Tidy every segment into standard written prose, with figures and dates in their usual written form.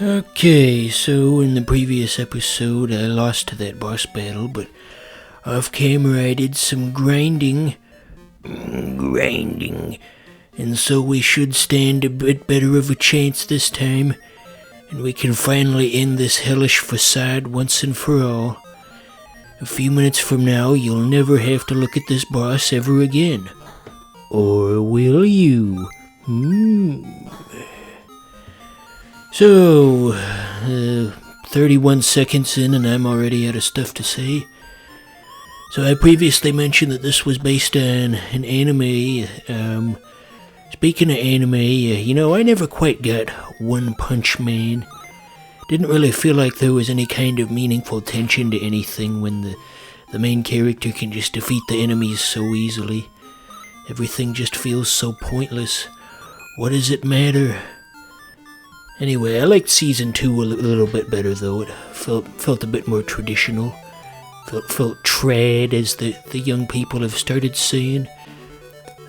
Okay, so in the previous episode I lost to that boss battle, but off camera I did some grinding, and so we should stand a bit better of a chance this time, and we can finally end this hellish facade once and for all. A few minutes from now, you'll never have to look at this boss ever again. Or will you? So, 31 seconds in and I'm already out of stuff to say. So I previously mentioned that this was based on an anime. Speaking of anime, I never quite got One Punch Man. Didn't really feel like there was any kind of meaningful tension to anything when the main character can just defeat the enemies so easily. Everything just feels so pointless. What does it matter? Anyway, I liked Season 2 a little bit better, though. It felt a bit more traditional. Felt trad, as the young people have started saying.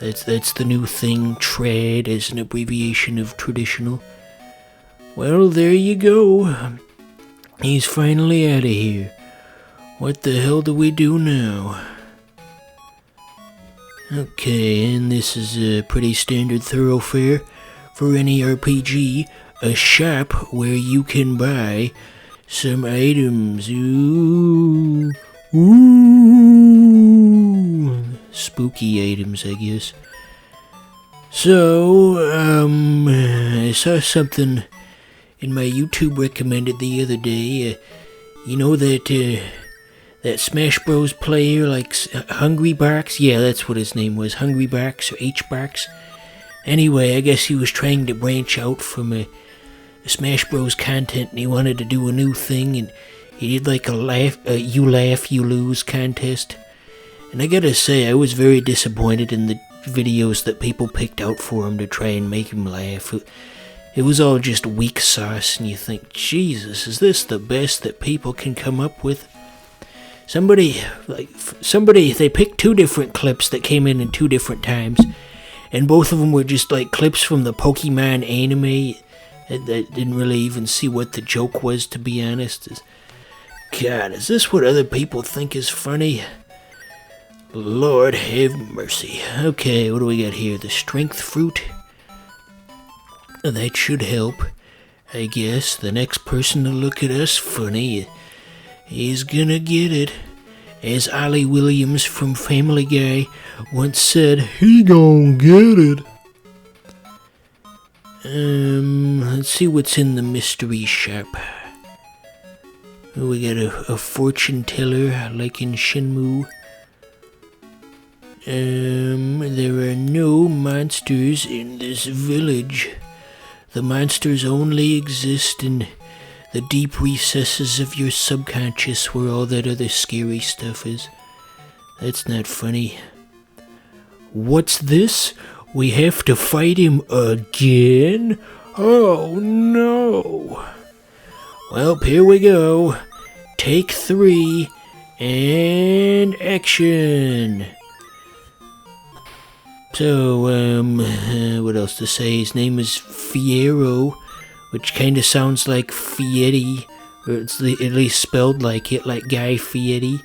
That's the new thing, trad, as an abbreviation of traditional. Well, there you go. He's finally out of here. What the hell do we do now? Okay, and this is a pretty standard thoroughfare for any RPG. A shop where you can buy some items. Ooh. Spooky items, I guess. So, I saw something in my YouTube recommended the other day. That Smash Bros player, like Hungry Box? Yeah, that's what his name was, Hungry Box or H-Box. Anyway, I guess he was trying to branch out from Smash Bros content, and he wanted to do a new thing, and he did like a you laugh, you lose contest. And I gotta say, I was very disappointed in the videos that people picked out for him to try and make him laugh. It was all just weak sauce, and you think, Jesus, is this the best that people can come up with? Somebody, they picked two different clips that came in 2 different times, and both of them were just like clips from the Pokemon anime. I didn't really even see what the joke was, to be honest. God, is this what other people think is funny? Lord have mercy. Okay, what do we got here? The strength fruit. That should help, I guess. The next person to look at us funny, he's gonna get it. As Ollie Williams from Family Guy once said, he gon' get it. Let's see what's in the mystery shop. We got a fortune teller, like in Shenmue. There are no monsters in this village. The monsters only exist in the deep recesses of your subconscious, where all that other scary stuff is. That's not funny. What's this? We have to fight him again? Oh no! Well, here we go. Take 3, and action! So, what else to say? His name is Fierro, which kinda sounds like Fieri, or it's at least spelled like it, like Guy Fieri.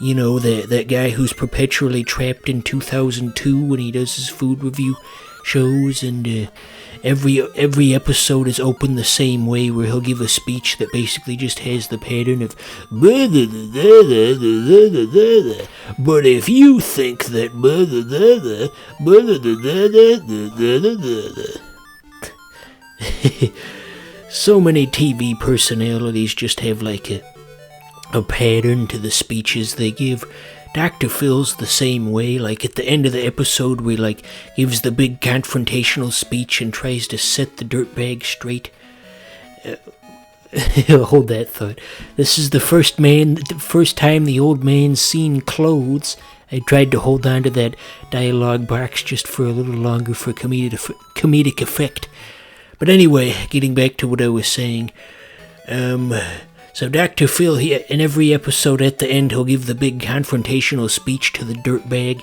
You know, that guy who's perpetually trapped in 2002 when he does his food review shows, and every episode is opened the same way, where he'll give a speech that basically just has the pattern of but if you think that so many TV personalities just have like a pattern to the speeches they give. Dr. Phil's the same way, like at the end of the episode where he gives the big confrontational speech and tries to set the dirtbag straight. Hold that thought. This is the first time the old man's seen clothes. I tried to hold on to that dialogue box just for a little longer for comedic effect. But anyway, getting back to what I was saying. So Dr. Phil, in every episode at the end, he'll give the big confrontational speech to the dirtbag,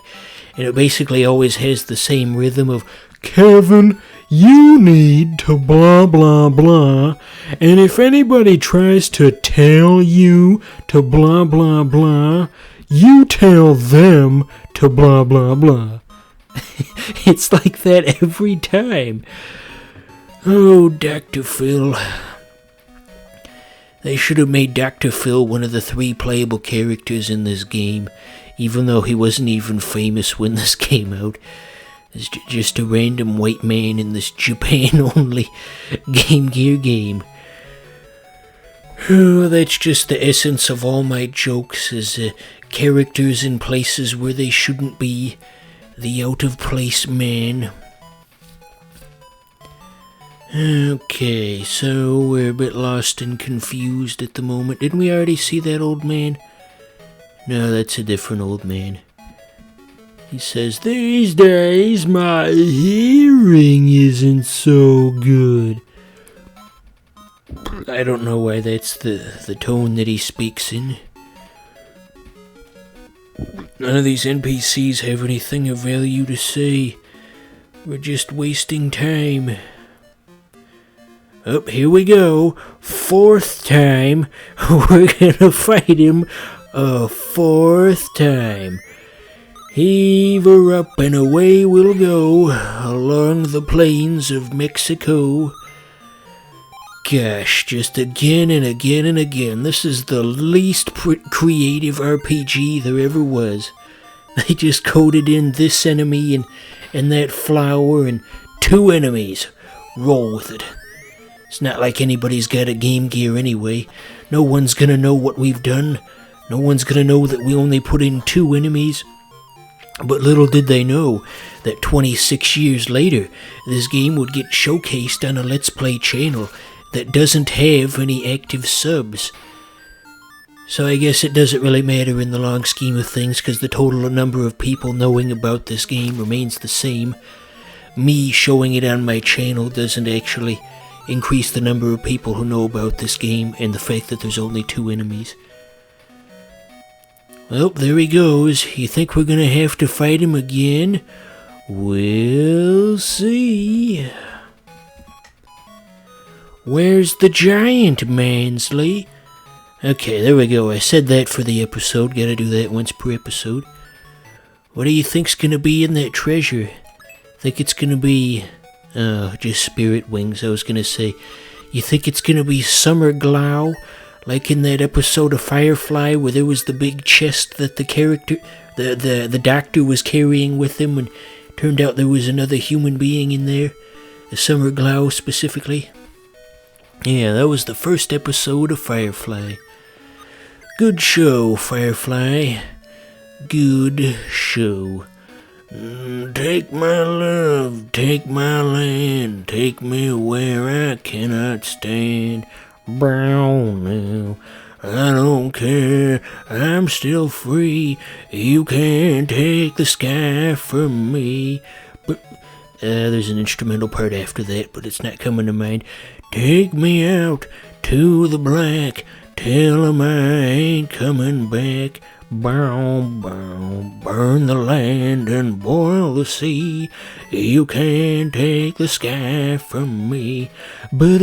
and it basically always has the same rhythm of, Kevin, you need to blah blah blah, and if anybody tries to tell you to blah blah blah, you tell them to blah blah blah. It's like that every time. Oh, Dr. Phil. They should have made Dr. Phil one of the 3 playable characters in this game, even though he wasn't even famous when this came out. It's just a random white man in this Japan-only Game Gear game. Oh, that's just the essence of all my jokes, is characters in places where they shouldn't be. The out-of-place man. Okay, so we're a bit lost and confused at the moment. Didn't we already see that old man? No, that's a different old man. He says, these days my hearing isn't so good. I don't know why that's the tone that he speaks in. None of these NPCs have anything of value to say. We're just wasting time. Oh, here we go. 4th time. We're gonna fight him a 4th time. Heave her up and away we'll go along the plains of Mexico. Gosh, just again and again and again. This is the least creative RPG there ever was. They just coded in this enemy and that flower and 2 enemies. Roll with it. It's not like anybody's got a Game Gear anyway. No one's gonna know what we've done. No one's gonna know that we only put in 2 enemies. But little did they know that 26 years later, this game would get showcased on a Let's Play channel that doesn't have any active subs. So I guess it doesn't really matter in the long scheme of things, because the total number of people knowing about this game remains the same. Me showing it on my channel doesn't actually increase the number of people who know about this game and the fact that there's only 2 enemies. Well, there he goes. You think we're gonna have to fight him again? We'll see. Where's the giant, Mansley? Okay, there we go. I said that for the episode. Gotta do that once per episode. What do you think's gonna be in that treasure? Think it's gonna be... Oh, just spirit wings, I was gonna say. You think it's gonna be summer glow? Like in that episode of Firefly where there was the big chest that the character... The doctor was carrying with him, and turned out there was another human being in there? The summer glow specifically? Yeah, that was the first episode of Firefly. Good show, Firefly. Good show. Take my love, take my land, take me where I cannot stand. Brown now, I don't care, I'm still free. You can't take the sky from me. But there's an instrumental part after that, but it's not coming to mind. Take me out to the black, tell 'em I ain't coming back. Bow, bow, burn the land and boil the sea. You can't take the sky from me. Well,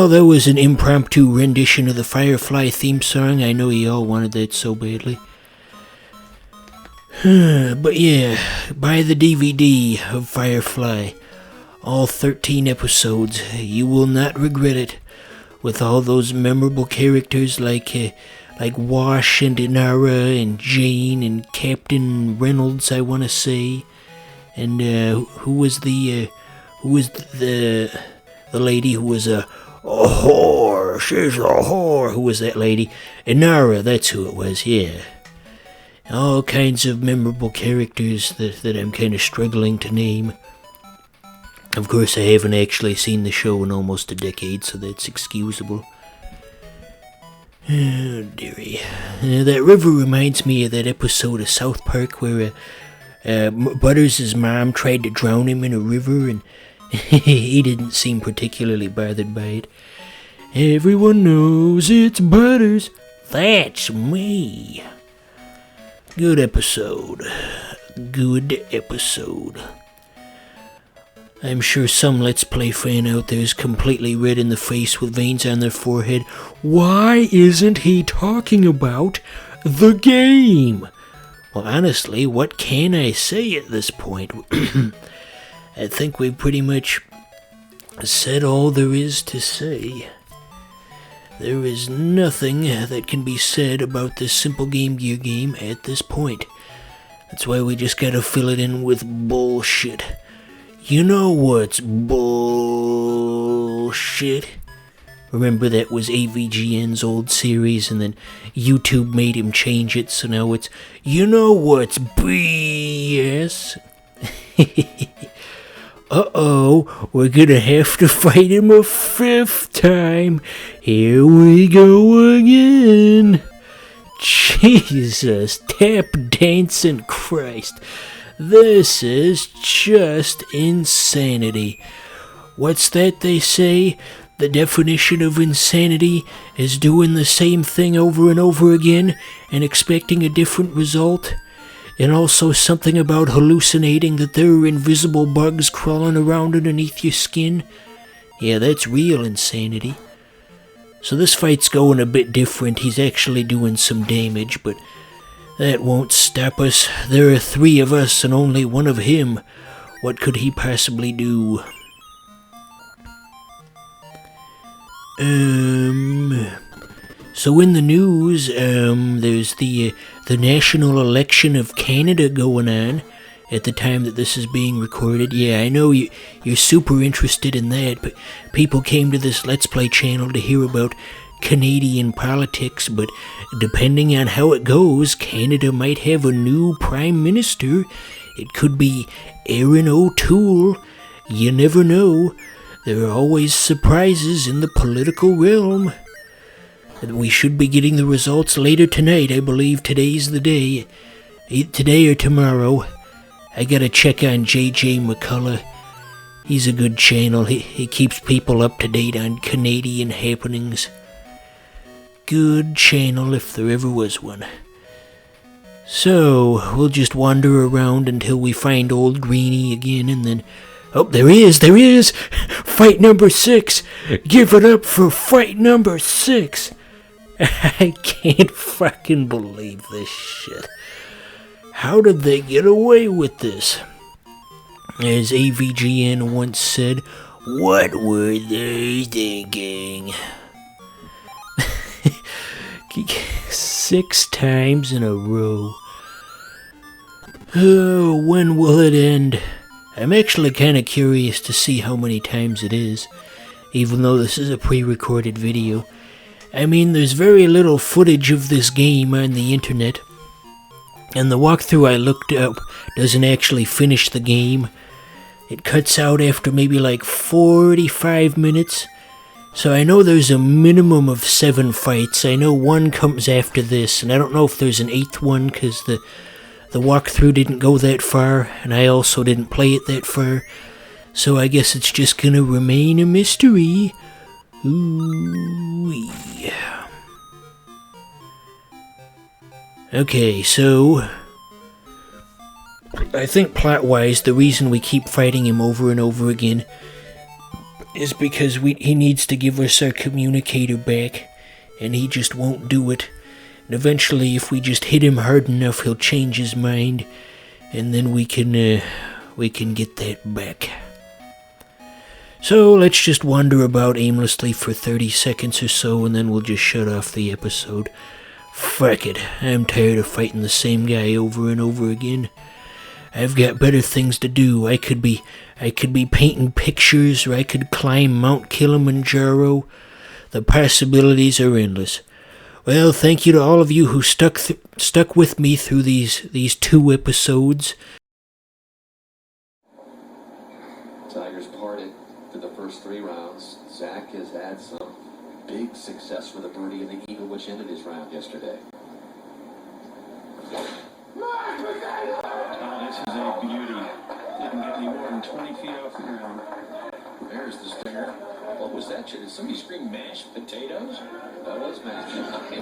that was an impromptu rendition of the Firefly theme song. I know you all wanted that so badly. But yeah, buy the DVD of Firefly. All 13 episodes. You will not regret it. With all those memorable characters like Wash and Inara and Jane and Captain Reynolds, I want to say, and who was the lady who was a whore? She's a whore. Who was that lady? Inara, that's who it was. Yeah, all kinds of memorable characters that I'm kind of struggling to name. Of course, I haven't actually seen the show in almost a decade, so that's excusable. Oh, dearie. That river reminds me of that episode of South Park where Butters' mom tried to drown him in a river, and he didn't seem particularly bothered by it. Everyone knows it's Butters. That's me. Good episode. good episode. I'm sure some Let's Play fan out there is completely red in the face with veins on their forehead. Why isn't he talking about the game? Well, honestly, what can I say at this point? I think we've pretty much said all there is to say. There is nothing that can be said about this simple Game Gear game at this point. That's why we just gotta fill it in with bullshit. You know what's bullshit? Remember that was AVGN's old series and then YouTube made him change it, so now it's, you know what's BS? Uh-oh, we're gonna have to fight him a 5th time. Here we go again. Jesus, tap dancing Christ. This is just insanity. What's that they say? The definition of insanity is doing the same thing over and over again and expecting a different result. And also something about hallucinating that there are invisible bugs crawling around underneath your skin. Yeah, that's real insanity. So this fight's going a bit different. He's actually doing some damage, but that won't stop us. There are 3 of us and only 1 of him. What could he possibly do? So in the news, there's the national election of Canada going on at the time that this is being recorded. Yeah, I know you're super interested in that, but people came to this Let's Play channel to hear about Canadian politics, but depending on how it goes, Canada might have a new Prime Minister. It could be Aaron O'Toole. You never know. There are always surprises in the political realm. We should be getting the results later tonight. I believe today's the day. Today or tomorrow. I gotta check on JJ McCullough. He's a good channel. He keeps people up to date on Canadian happenings. Good channel if there ever was one. So, we'll just wander around until we find old Greenie again and then... Oh, there he is! Fight number 6! Give it up for fight number 6! I can't fucking believe this shit. How did they get away with this? As AVGN once said, what were they thinking? 6 times in a row. Oh, when will it end? I'm actually kind of curious to see how many times it is, even though this is a pre-recorded video. I mean, there's very little footage of this game on the internet, and the walkthrough I looked up doesn't actually finish the game. It cuts out after maybe like 45 minutes, so I know there's a minimum of 7 fights. I know 1 comes after this, and I don't know if there's an 8th one, because the walkthrough didn't go that far, and I also didn't play it that far, so I guess it's just gonna remain a mystery. Ooh, yeah. Okay, so I think plot-wise, the reason we keep fighting him over and over again is because he needs to give us our communicator back, and he just won't do it. And eventually, if we just hit him hard enough, he'll change his mind, and then we can get that back. So let's just wander about aimlessly for 30 seconds or so, and then we'll just shut off the episode. Fuck it, I'm tired of fighting the same guy over and over again. I've got better things to do. I could be painting pictures, or I could climb Mount Kilimanjaro. The possibilities are endless. Well, thank you to all of you who stuck with me through these 2 episodes. Tigers parted for the first 3 rounds. Zach has had some big success with a birdie in the eagle, which ended his round yesterday. Oh, this is a beauty. Didn't get any more than 20 feet off the ground. There's the stinger. What was that? Did somebody scream mashed potatoes? That was mashed.